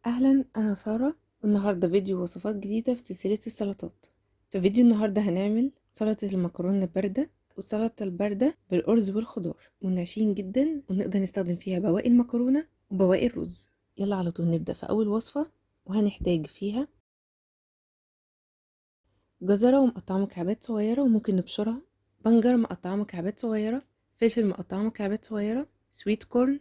اهلا، انا ساره. والنهارده فيديو وصفات جديده في سلسله السلطات. في فيديو النهارده هنعمل سلطه المكرونه البارده والسلطه البارده بالارز والخضار، ونعشين جدا ونقدر نستخدم فيها بواقي المكرونه وبواقي الرز. يلا على طول نبدا في اول وصفه، وهنحتاج فيها جزره ومقطعه مكعبات صغيره وممكن نبشرها، بنجر مقطعه مكعبات صغيره، فلفل مقطعه مكعبات صغيره، سويت كورن،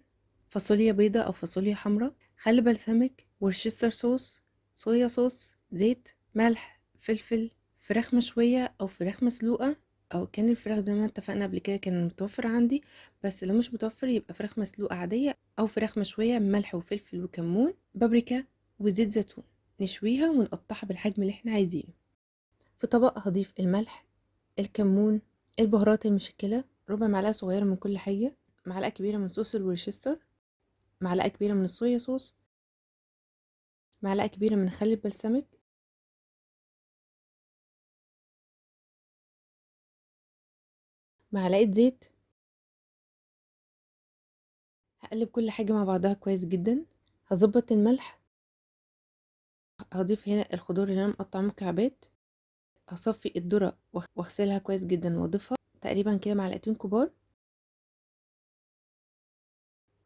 فاصوليا بيضة أو فاصوليا حمراء، خل بلسمك، ورشستر صوص، صويا صوص، زيت، ملح، فلفل، فراخ مشوية أو فراخ مسلوقة، أو كان الفراخ زي ما اتفقنا قبل كده كان متوفر عندي، بس لو مش متوفر يبقى فراخ مسلوقة عادية أو فراخ مشوية، ملح وفلفل وكمون، بابريكا وزيت زيتون. نشويها ونقطعها بالحجم اللي احنا عايزينه. في طبق هضيف الملح، الكمون، البهارات المشكلة، ربع معلقة صغيرة من كل حاجة، معلقة كبيرة من صوص الورشستر، معلقة كبيرة من الصويا صوص، معلقة كبيرة من خل البلسمك، معلقة زيت. هقلب كل حاجة مع بعضها كويس جدا. هظبط الملح. هضيف هنا الخضار اللي انا مقطعه مكعبات. هصفي الذرة واغسلها كويس جدا واضيفها تقريبا كده معلقتين كبار.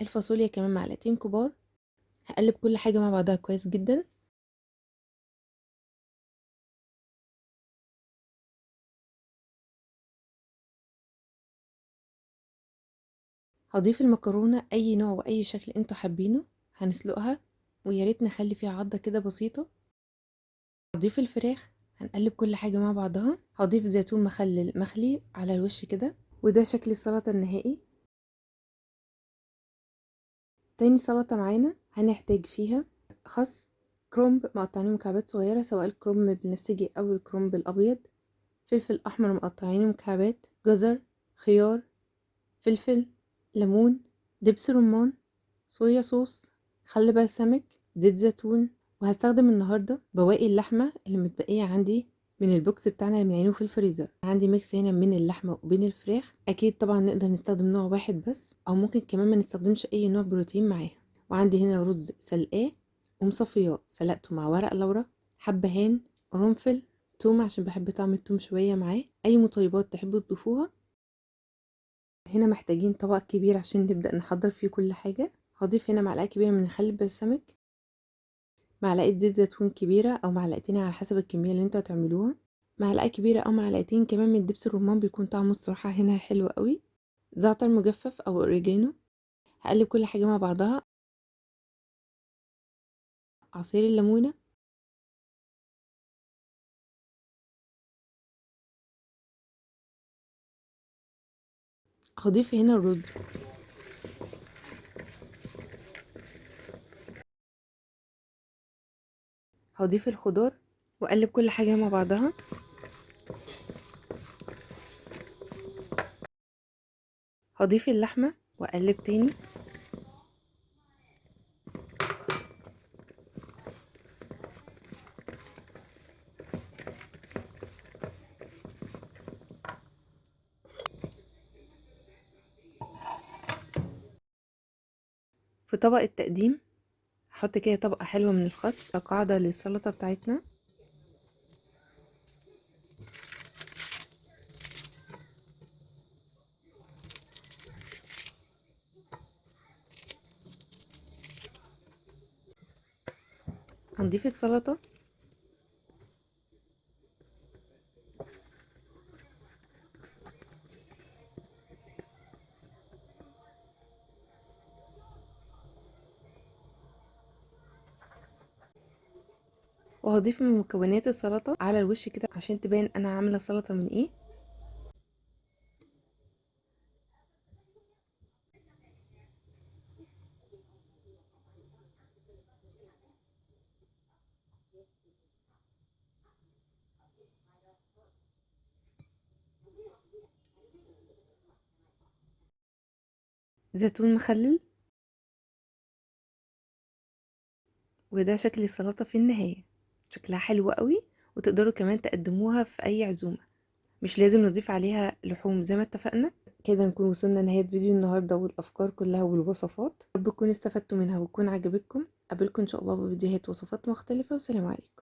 الفاصوليا كمان معلقتين كبار. هقلب كل حاجة مع بعضها كويس جدا. هضيف المكرونة اي نوع واي شكل انتوا حابينه. هنسلقها ويا ريت نخلي فيها عضة كده بسيطة. هضيف الفراخ. هنقلب كل حاجة مع بعضها. هضيف زيتون مخلل مخلي على الوش كده. وده شكل السلطة النهائي. تاني سلطة معانا هنحتاج فيها خس، كرنب مقطعينه مكعبات صغيرة سواء الكرنب البنفسجي أو الكرنب الأبيض، فلفل أحمر مقطعينه مكعبات، جزر، خيار، فلفل، ليمون، دبس رمان، صويا صوص، خل بلسمك، زيت زيتون. وهستخدم النهاردة بواقي اللحمة اللي متبقية عندي من البوكس بتاعنا اللي بنعينه في الفريزر. عندي ميكس هنا من اللحمة وبين الفراخ. اكيد طبعا نقدر نستخدم نوع واحد بس، او ممكن كمان ما نستخدمش اي نوع بروتين معاها. وعندي هنا رز سلقاه ومصفياه، سلقته مع ورق لورا، حبهان، قرنفل، توم عشان بحب طعم التوم شوية معاه. اي مطيبات تحبوا تضيفوها. هنا محتاجين طبق كبير عشان نبدأ نحضر فيه كل حاجة. هضيف هنا معلقة كبيرة من خل البلسمك، معلقة زيت زيتون كبيرة أو معلقتين على حسب الكمية اللي انتوا هتعملوها، معلقة كبيرة أو معلقتين كمان من دبس الرمان بيكون طعمه الصراحة هنا حلو قوي، زعتر مجفف أو أوريجانو. هقلب كل حاجة مع بعضها. عصير الليمونة. هضيف هنا الرز. هضيف الخضار وأقلب كل حاجة مع بعضها. هضيف اللحمة وأقلب تاني. في طبق التقديم هحط كده طبقة حلوة من الخس كقاعدة للسلطة بتاعتنا. هنضيف السلطة. وهضيف من مكونات السلطة على الوش كده عشان تبان انا عاملة سلطة من ايه. زيتون مخلل. وده شكل السلطة في النهاية. شكلها حلو قوي، وتقدروا كمان تقدموها في اي عزومة. مش لازم نضيف عليها لحوم زي ما اتفقنا. كده نكون وصلنا لنهاية فيديو النهاردة والافكار كلها والوصفات. رب تكونوا استفدتوا منها وتكون عجبتكم. قابلكم ان شاء الله بفيديوهات وصفات مختلفة، وسلام عليكم.